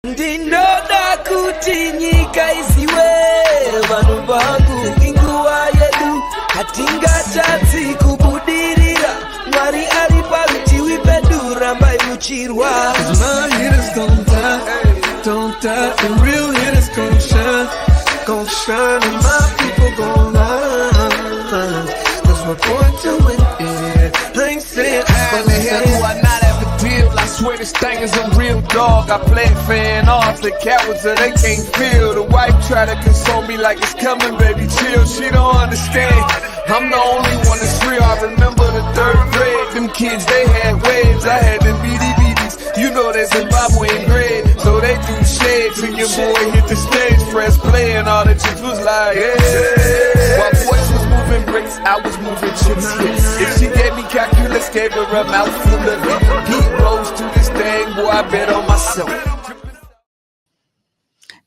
Ndindoda kuti nyika isiwe vanhu vangu inguva yedu hatingachatsi kubudirira Mwari ari parutivi pedu rambai muchirwa My hitters don't die, the real hitters gon' shine and my people gon' line Cause we're born to win, yeah, I ain't saying When the hell do I not have to deal? I swear this thing is a real dog. I play fan off the cowards so they can't feel. The wife try to console me like it's coming, baby, chill. She don't understand. I'm the only one that's real. I remember the third grade. Them kids, they had waves. I had them BDBs. You know that Zimbabwe grade. So they do shades and your boy hit the stage. Press play and all the chicks was like, yeah. While boys was moving bricks, I was moving chips. If she gave me calculus, gave her a mouthful of it. Heat rose to this thing, boy, I bet on myself.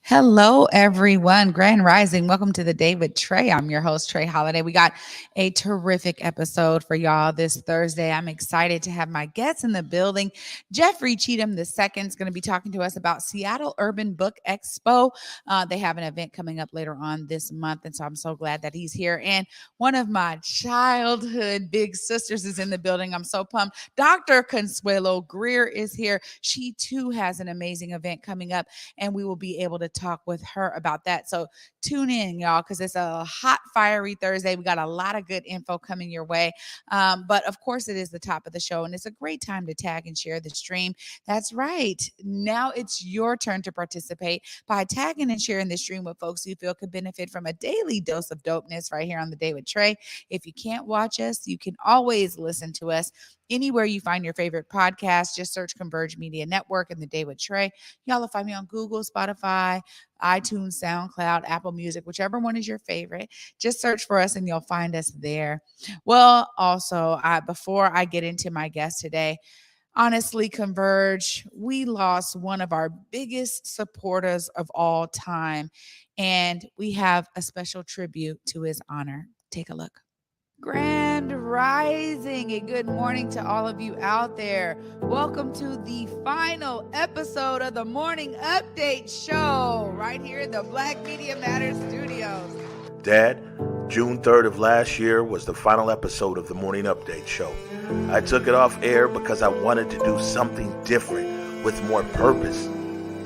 Hello, everyone. Grand Rising. Welcome to the day with Trae. I'm your host, Trae Holiday. We got a terrific episode for y'all this Thursday. I'm excited to have my guests in the building. Jeffrey Cheatham II is going to be talking to us about Seattle Urban Book Expo. They have an event coming up later on this month, and so I'm so glad that he's here. And one of my childhood big sisters is in the building. I'm so pumped. Dr. Consuelo Greer is here. She, too, has an amazing event coming up, and we will be able to talk with her about that. So tune in, y'all, because it's a hot, fiery Thursday. We got a lot of good info coming your way. But of course, it is the top of the show, and it's a great time to tag and share the stream. That's right. Now it's your turn to participate by tagging and sharing the stream with folks you feel could benefit from a daily dose of dopeness right here on The Day with Trae. If you can't watch us, you can always listen to us anywhere you find your favorite podcast. Just search Converge Media Network and The Day with Trae. Y'all will find me on Google, Spotify, iTunes, SoundCloud, Apple Music, whichever one is your favorite. Just search for us and you'll find us there. Well, also, before I get into my guest today, honestly, Converge, we lost one of our biggest supporters of all time, and we have a special tribute to his honor. Take a look. Grand Rising and good morning to all of you out there. Welcome to the final episode of the Morning Update Show right here in the Black Media Matters Studios. Dad, June 3rd of last year was the final episode of the Morning Update Show. I took it off air because I wanted to do something different with more purpose.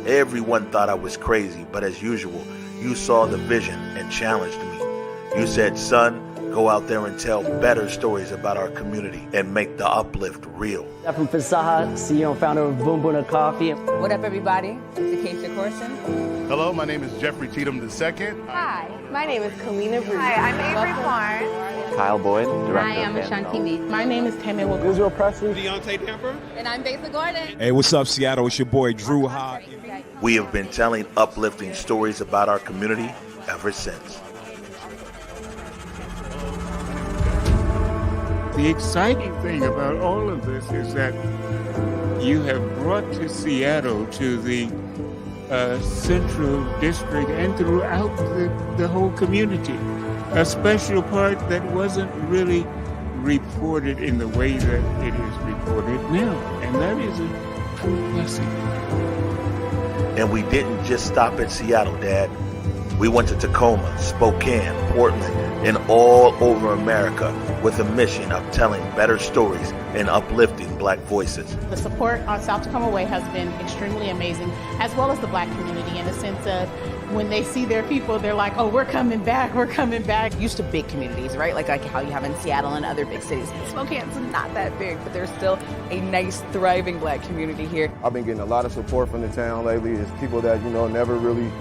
Everyone thought I was crazy, but as usual, you saw the vision and challenged me. You said, son, go out there and tell better stories about our community and make the uplift real. I'm from Fasaha, CEO and founder of Boom Boom Coffee. What up, everybody? It's Acacia Corson. Hello, my name is Jeffrey Cheatham II. Hi, my name is Kalina Bruce. Hi, I'm Avery Barnes. Kyle Boyd, director. Hi, I'm Ashanti Lee. My name is Tammy Wilkins. Israel Presley. Deontay Damper. And I'm Besa Gordon. Hey, what's up, Seattle? It's your boy, Drew High. We have been telling uplifting stories about our community ever since. The exciting thing about all of this is that you have brought to Seattle, to the Central District and throughout the whole community, a special part that wasn't really reported in the way that it is reported now. And that is a true blessing. And we didn't just stop at Seattle, Dad. We went to Tacoma, Spokane, Portland, and all over America with a mission of telling better stories and uplifting Black voices. The support on South Tacoma Way has been extremely amazing, as well as the Black community, in the sense of when they see their people, they're like, oh, we're coming back, we're coming back. Used to big communities, right? Like how you have in Seattle and other big cities. Spokane's not that big, but there's still a nice, thriving Black community here. I've been getting a lot of support from the town lately. It's people that, never really,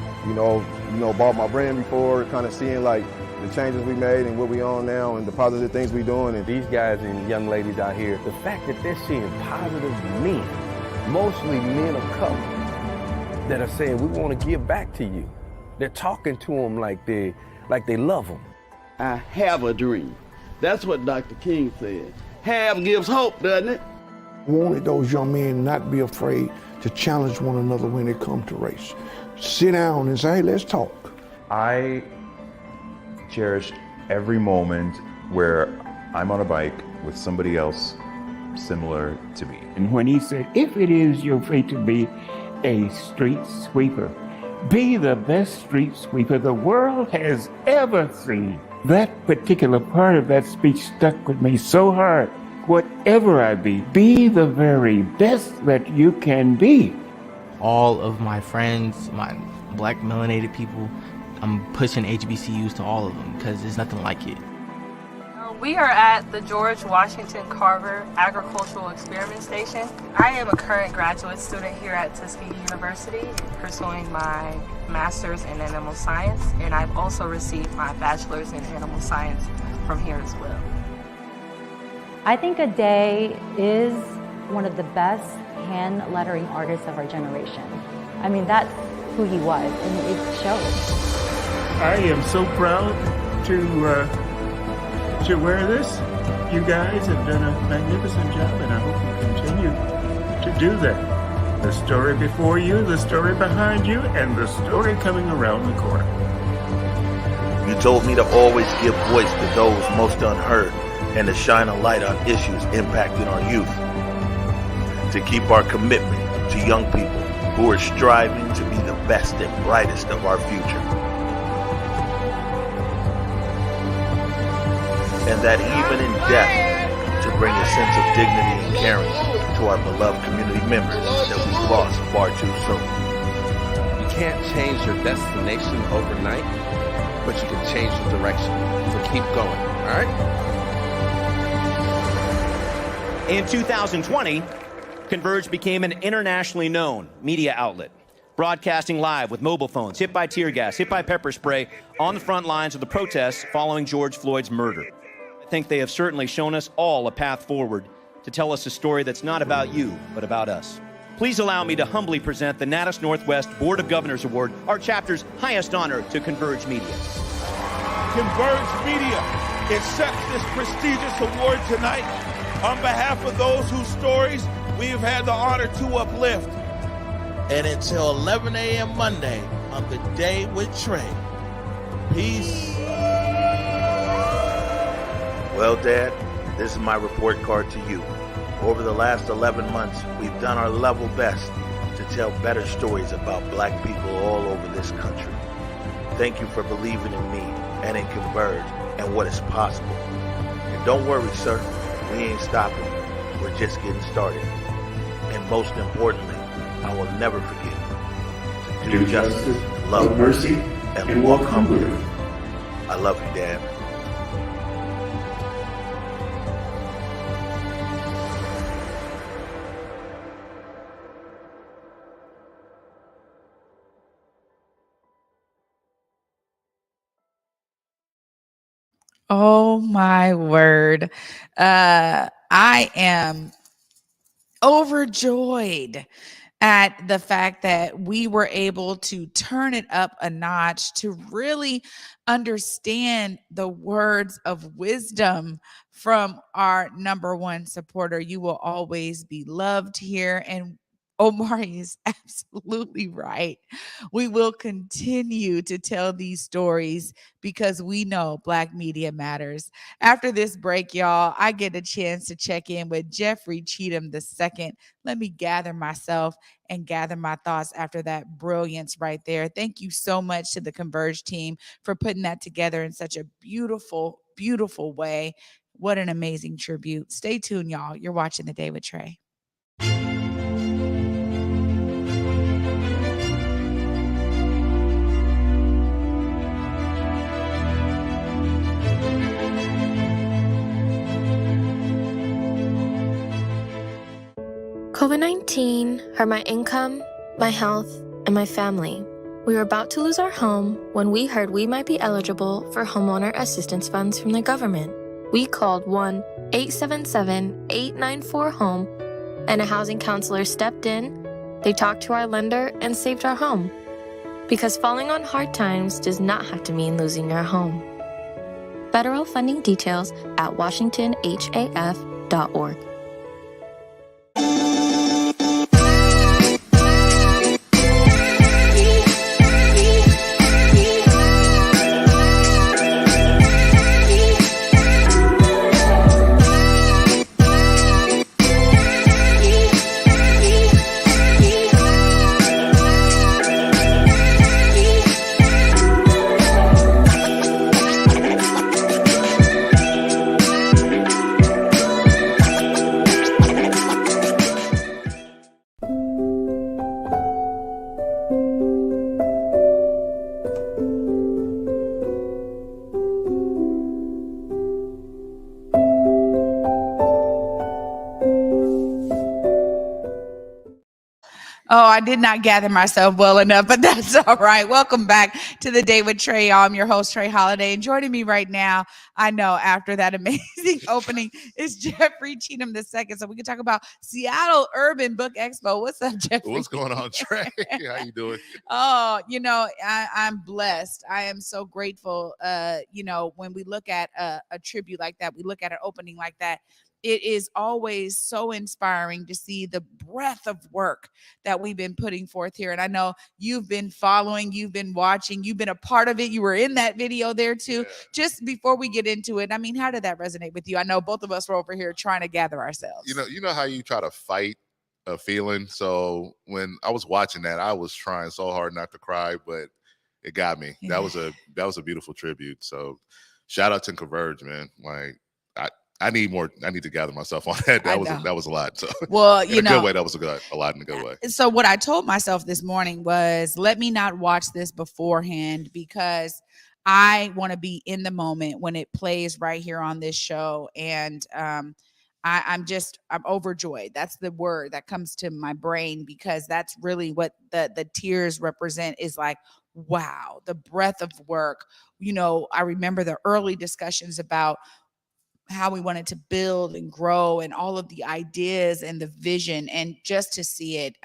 bought my brand before, kind of seeing like the changes we made and what we on now and the positive things we doing. And these guys and young ladies out here, the fact that they're seeing positive men, mostly men of color, that are saying, we want to give back to you. They're talking to them like they love them. I have a dream. That's what Dr. King said. Have gives hope, doesn't it? Wanted those young men not be afraid to challenge one another when it comes to race. Sit down and say, hey, let's talk. I cherish every moment where I'm on a bike with somebody else similar to me. And when he said, if it is your fate to be a street sweeper. Be the best street sweeper the world has ever seen. That particular part of that speech stuck with me so hard. Whatever I be the very best that you can be. All of my friends, my black melanated people, I'm pushing HBCUs to all of them because there's nothing like it. We are at the George Washington Carver Agricultural Experiment Station. I am a current graduate student here at Tuskegee University, pursuing my master's in animal science, and I've also received my bachelor's in animal science from here as well. I think Ade is one of the best hand lettering artists of our generation. I mean, that's who he was, and it shows. I am so proud to wear this. You guys have done a magnificent job, and I hope you continue to do that. The story before you, the story behind you, and the story coming around the corner. You told me to always give voice to those most unheard and to shine a light on issues impacting our youth. To keep our commitment to young people who are striving to be the best and brightest of our future. And that even in death, to bring a sense of dignity and caring to our beloved community members that we've lost far too soon. You can't change your destination overnight, but you can change the direction. So keep going, all right? In 2020, Converge became an internationally known media outlet, broadcasting live with mobile phones, hit by tear gas, hit by pepper spray, on the front lines of the protests following George Floyd's murder. I think they have certainly shown us all a path forward to tell us a story that's not about you, but about us. Please allow me to humbly present the Natus Northwest Board of Governors Award, our chapter's highest honor to Converge Media. Converge Media accepts this prestigious award tonight on behalf of those whose stories we have had the honor to uplift. And until 11 a.m. Monday on The Day with Trae. Peace. Well, Dad, this is my report card to you. Over the last 11 months, we've done our level best to tell better stories about black people all over this country. Thank you for believing in me and in Converge and what is possible. And don't worry, sir, we ain't stopping. We're just getting started. And most importantly, I will never forget to do justice, love mercy, and walk humbly. I love you, Dad. Oh my word. I am overjoyed at the fact that we were able to turn it up a notch to really understand the words of wisdom from our number one supporter. You will always be loved here. And Omari is absolutely right. We will continue to tell these stories because we know Black media matters. After this break, y'all, I get a chance to check in with Jeffrey Cheatham II. Let me gather myself and gather my thoughts after that brilliance right there. Thank you so much to the Converge team for putting that together in such a beautiful, beautiful way. What an amazing tribute. Stay tuned, y'all. You're watching The Day with Trae. COVID-19 hurt my income, my health, and my family. We were about to lose our home when we heard we might be eligible for homeowner assistance funds from the government. We called 1-877-894-HOME, and a housing counselor stepped in. They talked to our lender and saved our home. Because falling on hard times does not have to mean losing your home. Federal funding details at washingtonhaf.org. Oh, I did not gather myself well enough, but that's all right. Welcome back to the Day with Trae. I'm your host, Trae Holiday. And joining me right now, I know after that amazing opening, is Jeffrey Cheatham II. So we can talk about Seattle Urban Book Expo. What's up, Jeffrey? What's going on, Trae? How you doing? Oh, I'm blessed. I am so grateful. When we look at a tribute like that, we look at an opening like that, it is always so inspiring to see the breadth of work that we've been putting forth here. And I know you've been following, you've been watching, you've been a part of it. You were in that video there too. Yeah. Just before we get into it, I mean, how did that resonate with you? I know both of us were over here trying to gather ourselves. You know how you try to fight a feeling. So when I was watching that, I was trying so hard not to cry, but it got me. Yeah. That was a beautiful tribute. So shout out to Converge, man. Like I need more. I need to gather myself on that. That was a lot. So, well, in a good way, that was a lot in a good way. So what I told myself this morning was, let me not watch this beforehand, because I want to be in the moment when it plays right here on this show. And I'm overjoyed. That's the word that comes to my brain, because that's really what the tears represent, is like, wow, the breadth of work. I remember the early discussions about how we wanted to build and grow and all of the ideas and the vision, and just to see it,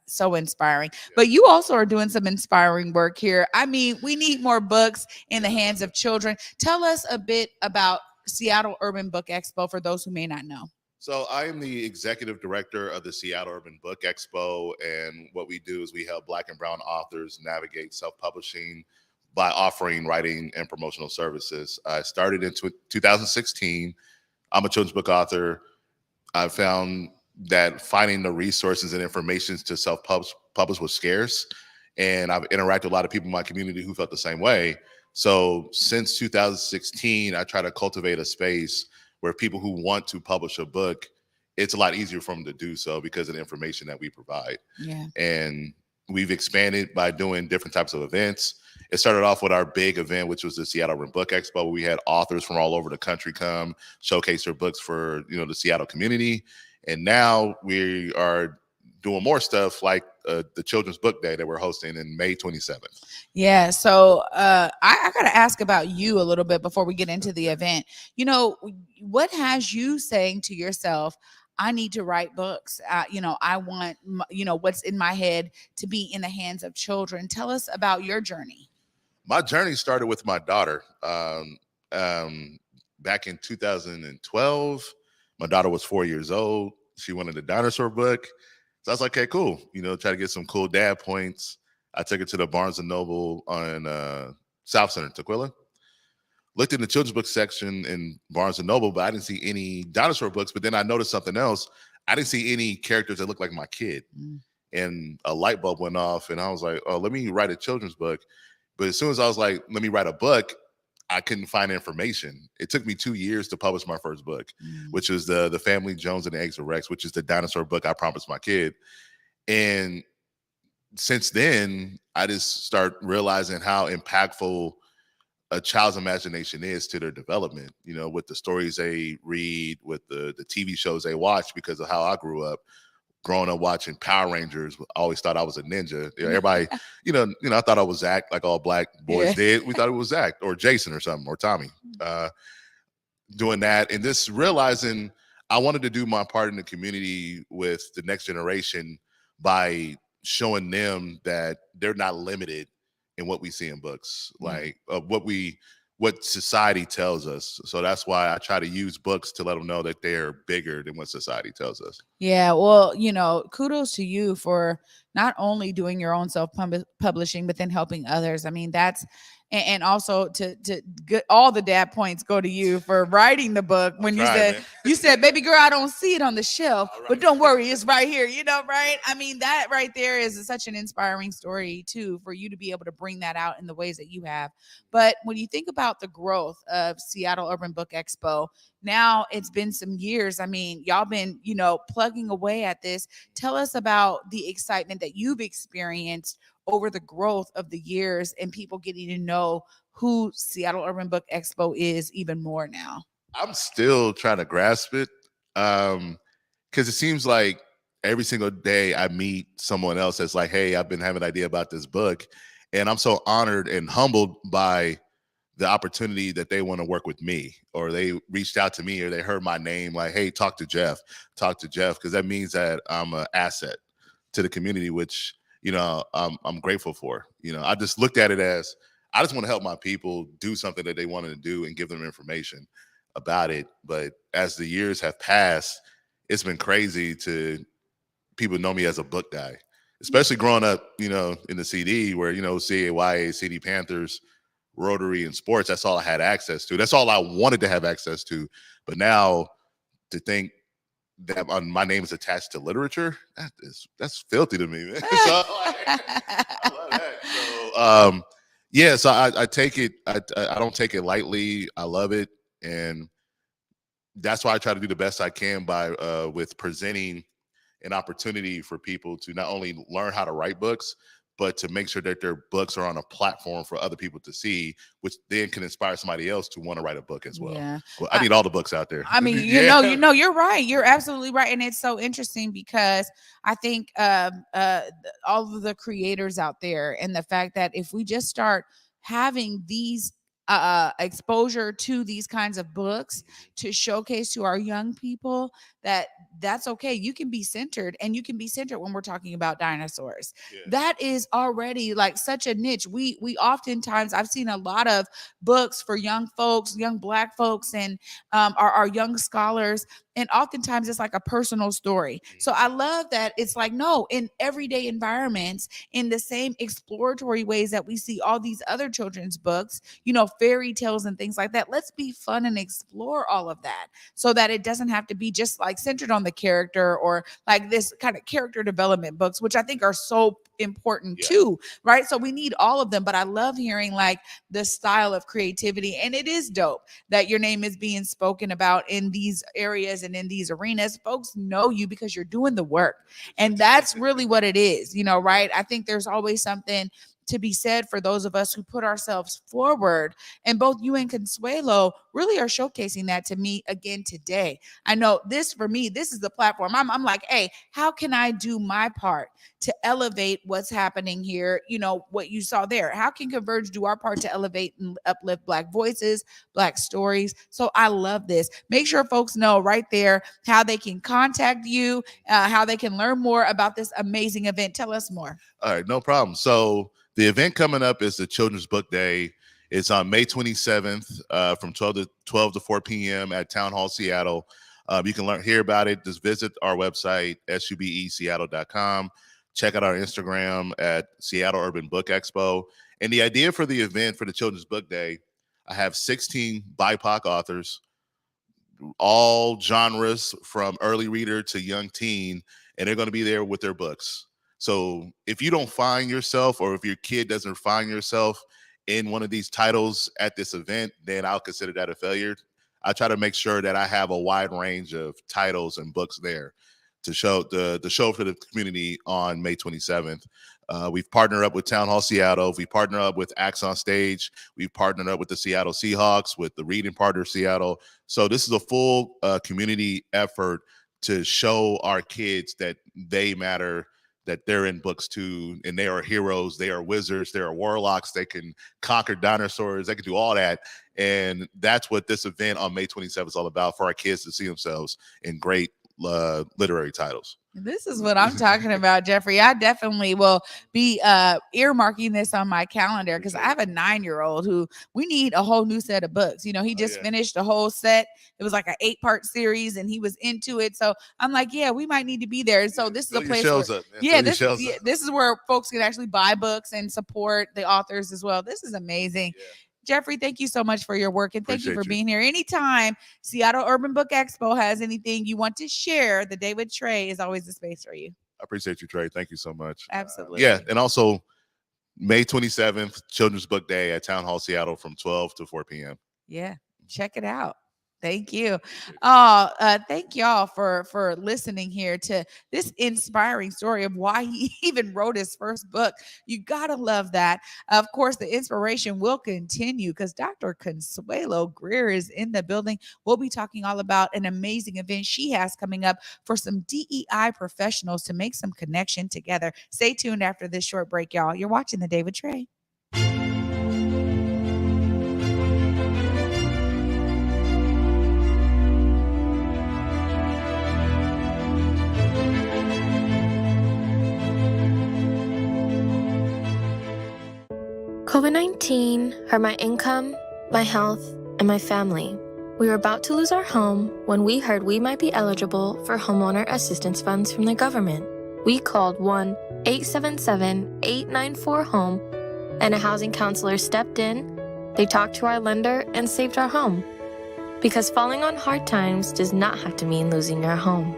so inspiring. Yeah. But you also are doing some inspiring work here. I mean, we need more books in the hands of children. Tell us a bit about Seattle Urban Book Expo for those who may not know. So I am the executive director of the Seattle Urban Book Expo, and what we do is we help Black and Brown authors navigate self-publishing by offering writing and promotional services. I started in 2016. I'm a children's book author. I found that finding the resources and information to self-publish was scarce, and I've interacted with a lot of people in my community who felt the same way. So since 2016, I try to cultivate a space where people who want to publish a book, it's a lot easier for them to do so because of the information that we provide. Yeah. And we've expanded by doing different types of events. It started off with our big event, which was the Seattle Urban Book Expo, where we had authors from all over the country come showcase their books for the Seattle community. And now we are doing more stuff like the Children's Book Day that we're hosting in May 27th. Yeah, so I got to ask about you a little bit before we get into the event. What has you saying to yourself, I need to write books? I want, what's in my head to be in the hands of children. Tell us about your journey. My journey started with my daughter. Back in 2012, my daughter was 4 years old. She wanted a dinosaur book. So I was like, okay, cool. Try to get some cool dad points. I took her to the Barnes & Noble on South Center, Tequila. Looked in the children's book section in Barnes & Noble, but I didn't see any dinosaur books. But then I noticed something else. I didn't see any characters that looked like my kid. And a light bulb went off, and I was like, oh, let me write a children's book. But as soon as I was like, let me write a book, I couldn't find information. It took me 2 years to publish my first book, which was the Family Jones and the Eggs of Rex, which is the dinosaur book I promised my kid. And since then, I just start realizing how impactful a child's imagination is to their development, with the stories they read, with the TV shows they watch, because of how I grew up. Growing up watching Power Rangers, I always thought I was a ninja. Everybody, I thought I was Zach, like all black boys did. We thought it was Zach or Jason or something, or Tommy. Doing that, and just realizing I wanted to do my part in the community with the next generation by showing them that they're not limited in what we see in books, like what society tells us. So that's why I try to use books to let them know that they're bigger than what society tells us. Yeah, well, kudos to you for not only doing your own self-publishing, but then helping others. I mean, that's, and also to get all the dad points go to you for writing the book. When you said, baby girl, I don't see it on the shelf, but don't worry, it's right here, right? I mean, that right there is such an inspiring story too, for you to be able to bring that out in the ways that you have. But when you think about the growth of Seattle Urban Book Expo, now it's been some years. I mean, y'all been, plugging away at this. Tell us about the excitement that you've experienced over the growth of the years and people getting to know who Seattle Urban Book Expo is even more now. I'm still trying to grasp it, because it seems like every single day I meet someone else that's like, hey, I've been having an idea about this book. And I'm so honored and humbled by the opportunity that they want to work with me, or they reached out to me, or they heard my name, like, hey, talk to Jeff, because that means that I'm an asset to the community, which, you know, I'm grateful for. You know, I just looked at it as, I just want to help my people do something that they wanted to do and give them information about it. But as the years have passed, it's been crazy to people know me as a book guy, especially growing up, you know, in the CD where, you know, CAYA, CD Panthers, Rotary, and sports. That's all I had access to. That's all I wanted to have access to. But now to think that my name is attached to literature, that's filthy to me, man. So, I love that. So, yeah, so I take it, I don't take it lightly. I love it. And that's why I try to do the best I can by with presenting an opportunity for people to not only learn how to write books, but to make sure that their books are on a platform for other people to see, which then can inspire somebody else to want to write a book as well. Yeah. Well, I need all the books out there. I mean, you know, you're right. You're absolutely right. And it's so interesting because I think all of the creators out there, and the fact that if we just start having these exposure to these kinds of books to showcase to our young people that's okay. You can be centered, and you can be centered when we're talking about dinosaurs. That is already like such a niche. We oftentimes, I've seen a lot of books for young folks, young Black folks, and our young scholars. And oftentimes it's like a personal story. So I love that it's like, no, in everyday environments, in the same exploratory ways that we see all these other children's books, you know, fairy tales and things like that. Let's be fun and explore all of that so that it doesn't have to be just like centered on the character, or like this kind of character development books, which I think are so important too, right? So we need all of them. But I love hearing like the style of creativity, and it is dope that your name is being spoken about in these areas and in these arenas. Folks know you because you're doing the work, and that's really what it is, you know, right? I think there's always something to be said for those of us who put ourselves forward, and both you and Consuelo really are showcasing that to me again today. I know this, for me, this is the platform. I'm like, hey, how can I do my part to elevate what's happening here? You know, what you saw there. How can Converge do our part to elevate and uplift Black voices, Black stories? So I love this. Make sure folks know right there how they can contact you, how they can learn more about this amazing event. Tell us more. All right, no problem. So the event coming up is the Children's Book Day. It's on May 27th from 12 to 4 p.m. at Town Hall, Seattle. You can hear about it. Just visit our website, S.U.B.E.Seattle.com. Check out our Instagram at Seattle Urban Book Expo. And the idea for the event for the Children's Book Day, I have 16 BIPOC authors, all genres from early reader to young teen, and they're going to be there with their books. So if you don't find yourself, or if your kid doesn't find yourself in one of these titles at this event, then I'll consider that a failure. I try to make sure that I have a wide range of titles and books there to show the show for the community on May 27th. We've partnered up with Town Hall Seattle. We partnered up with Acts on Stage. We've partnered up with the Seattle Seahawks, with the Reading Partner Seattle. So this is a full community effort to show our kids that they matter, that they're in books too, and they are heroes, they are wizards, they are warlocks, they can conquer dinosaurs, they can do all that. And that's what this event on May 27th is all about, for our kids to see themselves in great literary titles. This is what I'm talking about, Jeffrey. I definitely will be earmarking this on my calendar, because I have a 9-year-old who we need a whole new set of books. You know, he just finished a whole set. It was like an 8-part series, and he was into it. So I'm like, yeah, we might need to be there. And so this is a place where, this is where folks can actually buy books and support the authors as well. This is amazing. Jeffrey, thank you so much for your work, and thank you for being here. Anytime Seattle Urban Book Expo has anything you want to share, the Day with Trae is always the space for you. I appreciate you, Trae. Thank you so much. Absolutely. Yeah, and also May 27th, Children's Book Day at Town Hall Seattle from 12 to 4 p.m. Yeah, check it out. Thank you. Thank y'all for listening here to this inspiring story of why he even wrote his first book. You gotta love that. Of course, the inspiration will continue because Dr. Consuelo Greer is in the building. We'll be talking all about an amazing event she has coming up for some DEI professionals to make some connection together. Stay tuned after this short break, y'all. You're watching The Day with Trae. COVID-19 hurt my income, my health, and my family. We were about to lose our home when we heard we might be eligible for homeowner assistance funds from the government. We called 1-877-894-HOME, and a housing counselor stepped in. They talked to our lender and saved our home. Because falling on hard times does not have to mean losing your home.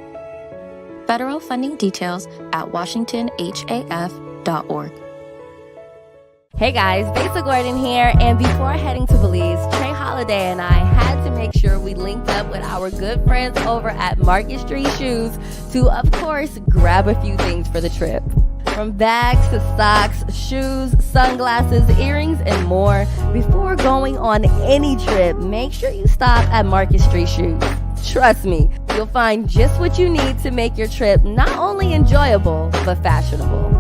Federal funding details at washingtonhaf.org. Hey guys, Besa Gordon here, and before heading to Belize, Trae Holiday and I had to make sure we linked up with our good friends over at Market Street Shoes to, of course, grab a few things for the trip. From bags to socks, shoes, sunglasses, earrings, and more. Before going on any trip, make sure you stop at Market Street Shoes. Trust me, you'll find just what you need to make your trip not only enjoyable, but fashionable.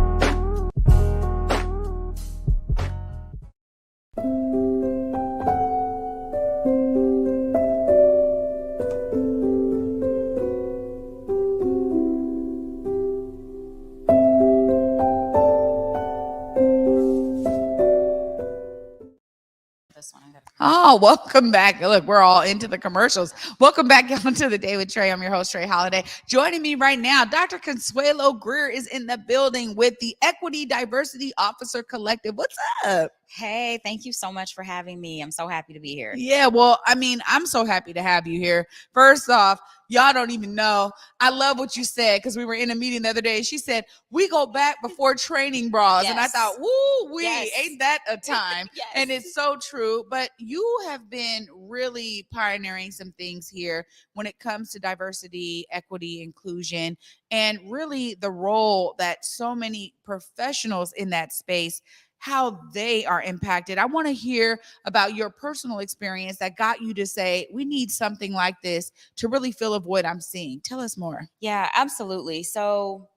Oh, welcome back. Look, we're all into the commercials. Welcome back onto The Day with Trae. I'm your host, Trae Holiday. Joining me right now, Dr. Consuelo Greer is in the building with the Equity Diversity Officer Collective. What's up? Hey, thank you so much for having me. I'm so happy to be here. Yeah, well, I mean, I'm so happy to have you here. First off, y'all don't even know. I love what you said because we were in a meeting the other day. She said, we go back before training bras. Yes. And I thought, woo-wee, yes. Ain't that a time? Yes. And it's so true. But you have been really pioneering some things here when it comes to diversity, equity, inclusion, and really the role that so many professionals in that space, how they are impacted. I want to hear about your personal experience that got you to say, we need something like this to really fill a void I'm seeing. Tell us more. Yeah, absolutely. So,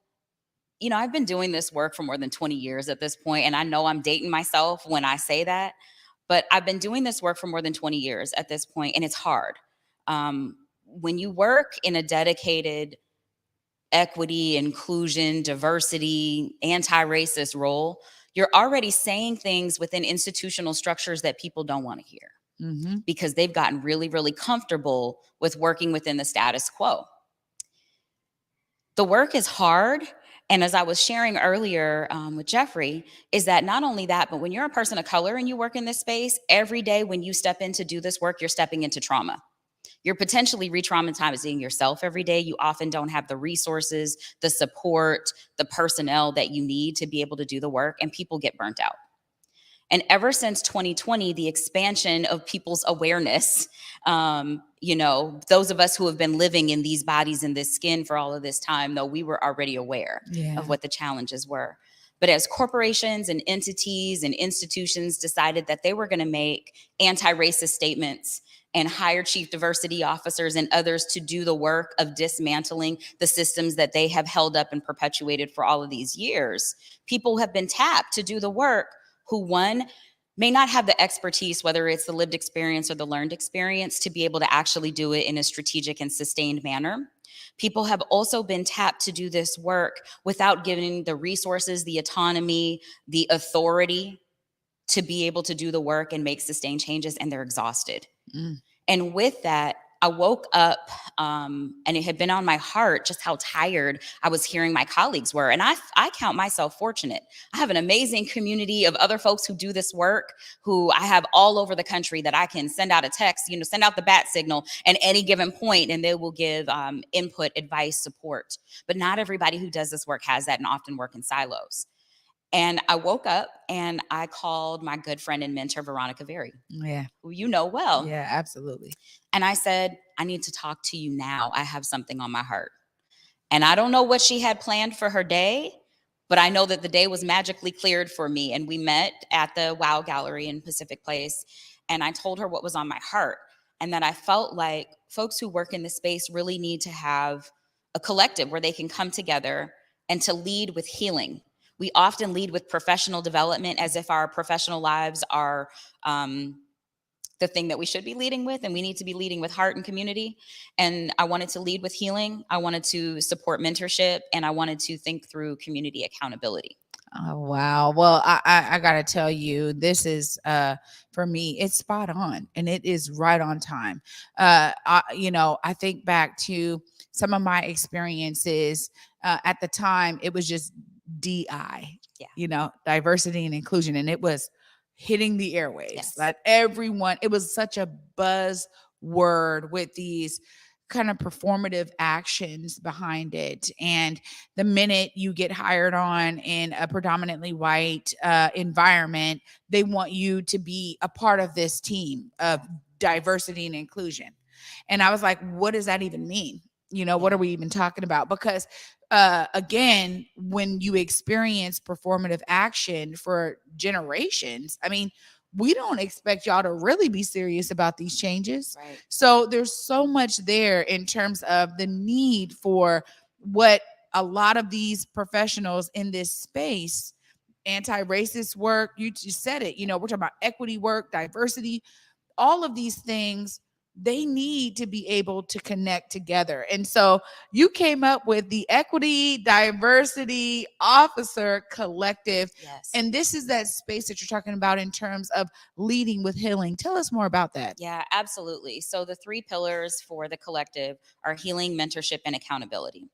I've been doing this work for more than 20 years at this point, and I know I'm dating myself when I say that, but I've been doing this work for more than 20 years at this point, and it's hard. When you work in a dedicated equity, inclusion, diversity, anti-racist role, you're already saying things within institutional structures that people don't want to hear because they've gotten really, really comfortable with working within the status quo. The work is hard. And as I was sharing earlier with Jeffrey, is that not only that, but when you're a person of color and you work in this space, every day when you step in to do this work, you're stepping into trauma. You're potentially re-traumatizing yourself every day. You often don't have the resources, the support, the personnel that you need to be able to do the work, and people get burnt out. And ever since 2020, the expansion of people's awareness, those of us who have been living in these bodies and this skin for all of this time, though we were already aware of what the challenges were. But as corporations and entities and institutions decided that they were going to make anti-racist statements and hire chief diversity officers and others to do the work of dismantling the systems that they have held up and perpetuated for all of these years, people have been tapped to do the work who, one, may not have the expertise, whether it's the lived experience or the learned experience, to be able to actually do it in a strategic and sustained manner. People have also been tapped to do this work without giving the resources, the autonomy, the authority to be able to do the work and make sustained changes, and they're exhausted. And with that, I woke up and it had been on my heart just how tired I was hearing my colleagues were. And I count myself fortunate. I have an amazing community of other folks who do this work, who I have all over the country that I can send out a text, send out the bat signal at any given point, and they will give input, advice, support. But not everybody who does this work has that and often work in silos. And I woke up and I called my good friend and mentor, Veronica Very, Yeah. who you know well. Yeah, absolutely. And I said, I need to talk to you now. I have something on my heart. And I don't know what she had planned for her day, but I know that the day was magically cleared for me. And we met at the WOW Gallery in Pacific Place. And I told her what was on my heart, and that I felt like folks who work in this space really need to have a collective where they can come together and to lead with healing. We often lead with professional development as if our professional lives are the thing that we should be leading with, and we need to be leading with heart and community. And I wanted to lead with healing. I wanted to support mentorship, and I wanted to think through community accountability. Oh, wow. Well, I gotta tell you, this is for me, it's spot on, and it is right on time. I think back to some of my experiences at the time. It was just DI, diversity and inclusion, and it was hitting the airwaves. Yes. Like everyone, it was such a buzz word with these kind of performative actions behind it. And the minute you get hired on in a predominantly white environment, they want you to be a part of this team of diversity and inclusion. And I was like, what does that even mean? What are we even talking about? Because again, when you experience performative action for generations, I mean, we don't expect y'all to really be serious about these changes. Right. So there's so much there in terms of the need for what a lot of these professionals in this space, anti-racist work, you just said it, we're talking about equity work, diversity, all of these things, they need to be able to connect together. And so you came up with the Equity Diversity Officer Collective. Yes. And this is that space that you're talking about in terms of leading with healing. Tell us more about that. Yeah, absolutely. So the 3 pillars for the collective are healing, mentorship, and accountability.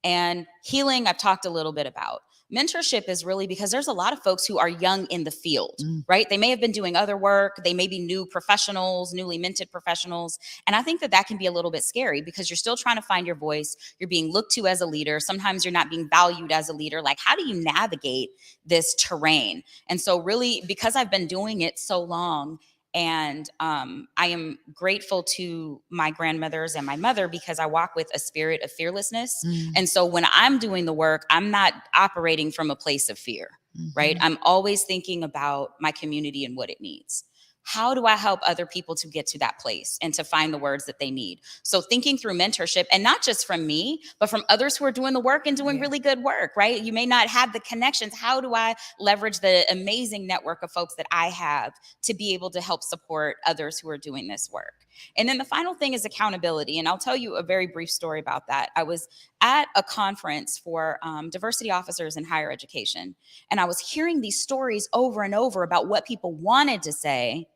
And healing, I've talked a little bit about. Mentorship is really because there's a lot of folks who are young in the field, right? They may have been doing other work. They may be new professionals, newly minted professionals. And I think that can be a little bit scary because you're still trying to find your voice. You're being looked to as a leader. Sometimes you're not being valued as a leader. Like, how do you navigate this terrain? And so really, because I've been doing it so long, and I am grateful to my grandmothers and my mother because I walk with a spirit of fearlessness. And so when I'm doing the work, I'm not operating from a place of fear, right? I'm always thinking about my community and what it needs. How do I help other people to get to that place and to find the words that they need? So thinking through mentorship, and not just from me, but from others who are doing the work and doing really good work, right? You may not have the connections. How do I leverage the amazing network of folks that I have to be able to help support others who are doing this work? And then the final thing is accountability. And I'll tell you a very brief story about that. I was at a conference for diversity officers in higher education, and I was hearing these stories over and over about what people wanted to say,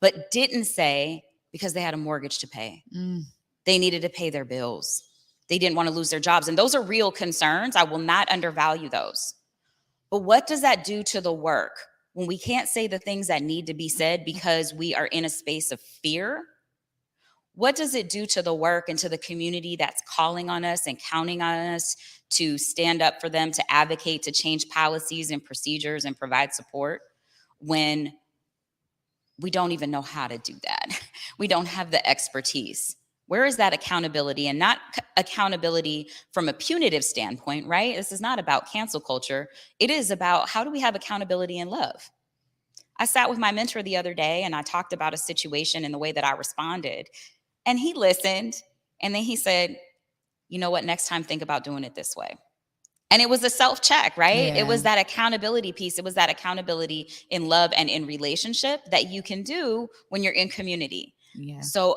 but didn't say because they had a mortgage to pay. They needed to pay their bills. They didn't want to lose their jobs. And those are real concerns. I will not undervalue those. But what does that do to the work when we can't say the things that need to be said because we are in a space of fear? What does it do to the work and to the community that's calling on us and counting on us to stand up for them, to advocate, to change policies and procedures and provide support when we don't even know how to do that? We don't have the expertise. Where is that accountability? And not accountability from a punitive standpoint, right? This is not about cancel culture. It is about how do we have accountability and love? I sat with my mentor the other day and I talked about a situation and the way that I responded. And he listened. And then he said, you know what, next time think about doing it this way. And it was a self-check, right? Yeah. It was that accountability piece. It was that accountability in love and in relationship that you can do when you're in community. Yeah. So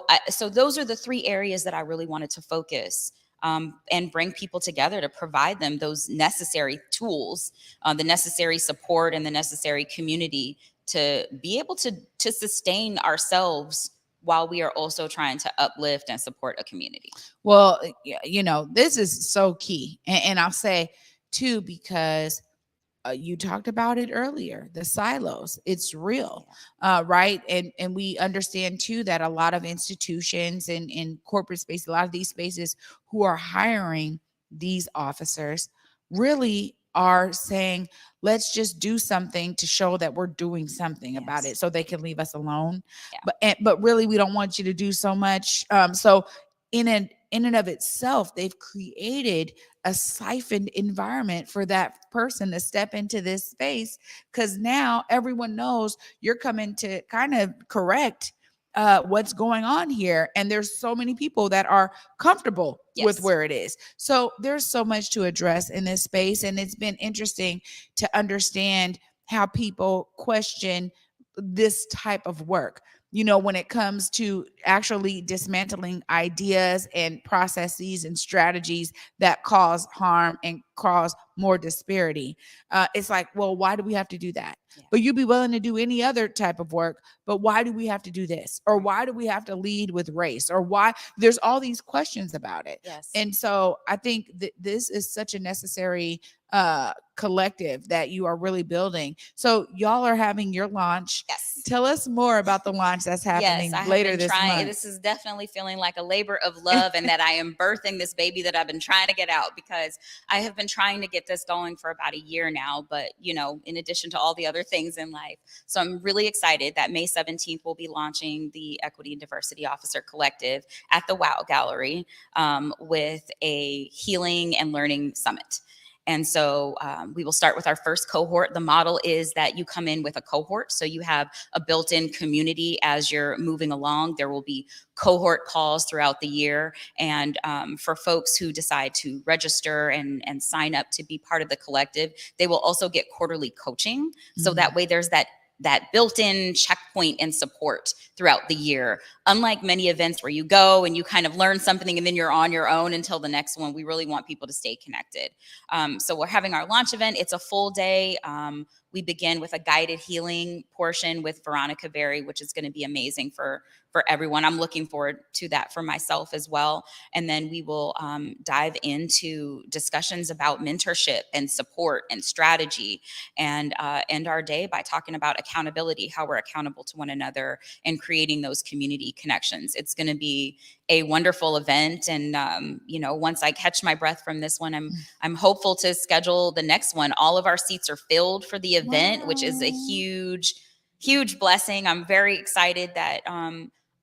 those are the 3 areas that I really wanted to focus and bring people together to provide them those necessary tools, the necessary support, and the necessary community to be able to sustain ourselves while we are also trying to uplift and support a community. Well, this is so key. And I'll say too, because you talked about it earlier, the silos, it's real, right? And we understand too that a lot of institutions and in corporate space, a lot of these spaces who are hiring these officers really are saying, let's just do something to show that we're doing something about it so they can leave us alone. But really, we don't want you to do so much. So in and of itself, they've created a siphoned environment for that person to step into this space, because now everyone knows you're coming to kind of correct what's going on here. And there's so many people that are comfortable with where it is. So there's so much to address in this space. And it's been interesting to understand how people question this type of work, you know, when it comes to actually dismantling ideas and processes and strategies that cause harm and cause more disparity. It's like, well, why do we have to do that? But you'd be willing to do any other type of work, but why do we have to do this? Or why do we have to lead with race? Or why? There's all these questions about it. And so I think that this is such a necessary collective that you are really building. So y'all are having your launch. Tell us more about the launch that's happening later this month. This is definitely feeling like a labor of love, and that I am birthing this baby that I've been trying to get out, because I have been trying to get this going for about a year now, but you know, in addition to all the other things in life. So I'm really excited that May 17th we'll be launching the Equity and Diversity Officer Collective at the WOW Gallery with a healing and learning summit. And so we will start with our first cohort. The model is that you come in with a cohort. So you have a built-in community as you're moving along. There will be cohort calls throughout the year. And for folks who decide to register and sign up to be part of the collective, they will also get quarterly coaching. So that way there's that built-in checkpoint and support throughout the year. Unlike many events where you go and you kind of learn something and then you're on your own until the next one, we really want people to stay connected. So we're having our launch event. It's a full day. We begin with a guided healing portion with Veronica Berry, which is going to be amazing for everyone. I'm looking forward to that for myself as well. And then we will dive into discussions about mentorship and support and strategy, and end our day by talking about accountability, how we're accountable to one another, and creating those community connections. It's going to be a wonderful event. And, you know, once I catch my breath from this one, I'm hopeful to schedule the next one. All of our seats are filled for the event, which is a huge, huge blessing. I'm very excited that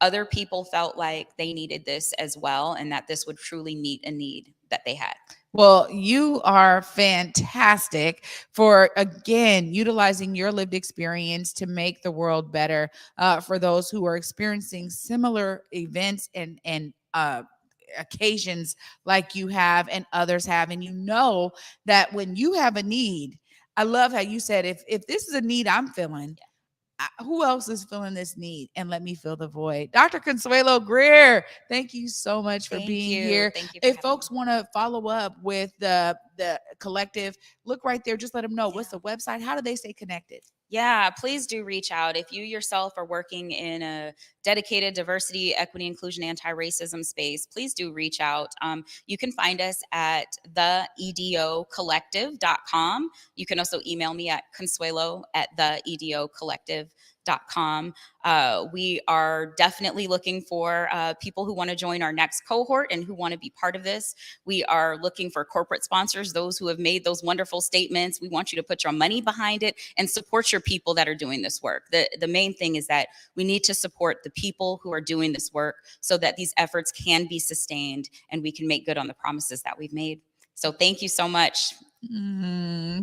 other people felt like they needed this as well, and that this would truly meet a need that they had. Well, you are fantastic for, again, utilizing your lived experience to make the world better for those who are experiencing similar events and occasions like you have and others have. And you know that when you have a need, I love how you said, if this is a need I'm feeling, who else is feeling this need? And let me fill the void. Dr. Consuelo Greer, thank you so much for being here. If folks want to follow up with the collective, look right there. Just let them know what's the website. How do they stay connected? Yeah, please do reach out. If you yourself are working in a dedicated diversity, equity, inclusion, anti-racism space, please do reach out. You can find us at theedocollective.com. You can also email me at consuelo@theedocollective.com. We are definitely looking for people who want to join our next cohort and who want to be part of this. We are looking for corporate sponsors, those who have made those wonderful statements. We want you to put your money behind it and support your people that are doing this work. The main thing is that we need to support the people who are doing this work so that these efforts can be sustained and we can make good on the promises that we've made. So thank you so much.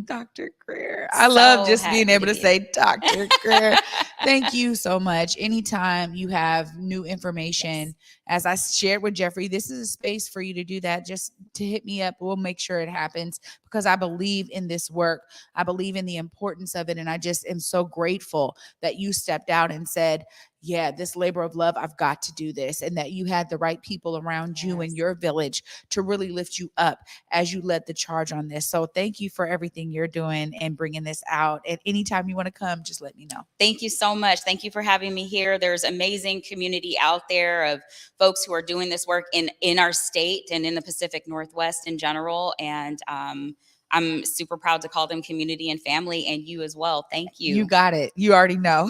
Dr. Greer. I love just being able to say Dr. Greer. Thank you so much. Anytime you have new information, as I shared with Jeffrey, this is a space for you to do that. Just to hit me up. We'll make sure it happens, because I believe in this work. I believe in the importance of it. And I just am so grateful that you stepped out and said, yeah, this labor of love, I've got to do this. And that you had the right people around you in your village to really lift you up as you led the charge on this. So thank you for everything you're doing and bringing this out. And anytime you want to come, just let me know. Thank you so much. Thank you for having me here. There's amazing community out there of folks who are doing this work in our state and in the Pacific Northwest in general. And I'm super proud to call them community and family, and you as well. Thank you. You got it. You already know.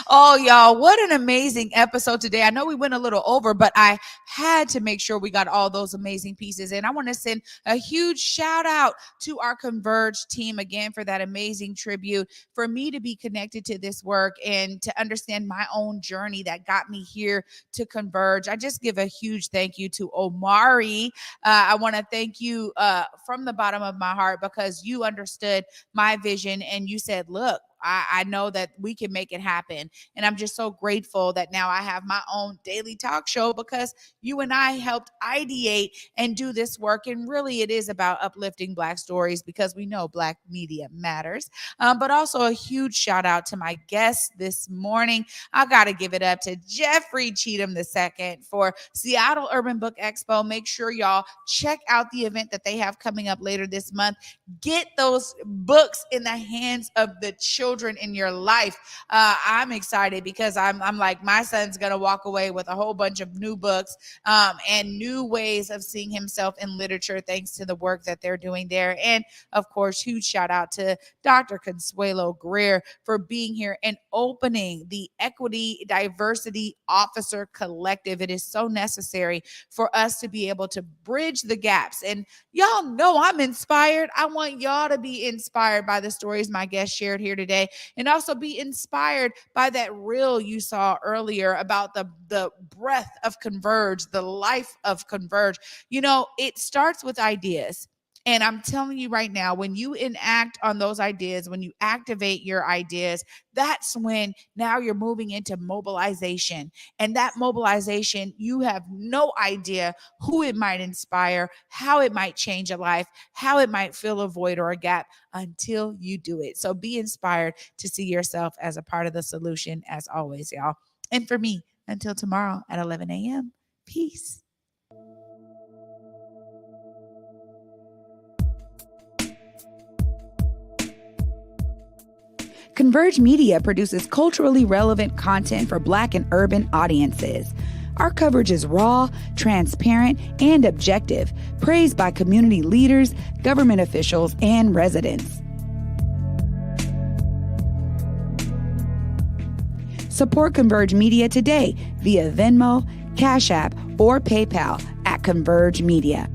Oh, y'all, what an amazing episode today. I know we went a little over, but I had to make sure we got all those amazing pieces. And I want to send a huge shout out to our Converge team again for that amazing tribute, for me to be connected to this work and to understand my own journey that got me here to Converge. I just give a huge thank you to Omari. I want to thank you from the bottom of my heart, because you understood my vision and you said, look, I know that we can make it happen. And I'm just so grateful that now I have my own daily talk show, because you and I helped ideate and do this work. And really, it is about uplifting Black stories, because we know Black media matters. But also a huge shout out to my guests this morning. I got to give it up to Jeffrey Cheatham II for Seattle Urban Book Expo. Make sure y'all check out the event that they have coming up later this month. Get those books in the hands of the children in your life. I'm excited, because I'm like, my son's gonna walk away with a whole bunch of new books and new ways of seeing himself in literature, thanks to the work that they're doing there. And of course, huge shout out to Dr. Consuelo Greer for being here and opening the Equity Diversity Officer Collective. It is so necessary for us to be able to bridge the gaps. And y'all know I'm inspired. I want y'all to be inspired by the stories my guests shared here today, and also be inspired by that reel you saw earlier about the breath of Converge, the life of Converge. You know, it starts with ideas. And I'm telling you right now, when you enact on those ideas, when you activate your ideas, that's when now you're moving into mobilization. And that mobilization, you have no idea who it might inspire, how it might change a life, how it might fill a void or a gap, until you do it. So be inspired to see yourself as a part of the solution, as always, y'all. And for me, until tomorrow at 11 a.m., peace. Converge Media produces culturally relevant content for Black and urban audiences. Our coverage is raw, transparent, and objective, praised by community leaders, government officials, and residents. Support Converge Media today via Venmo, Cash App, or PayPal at Converge Media.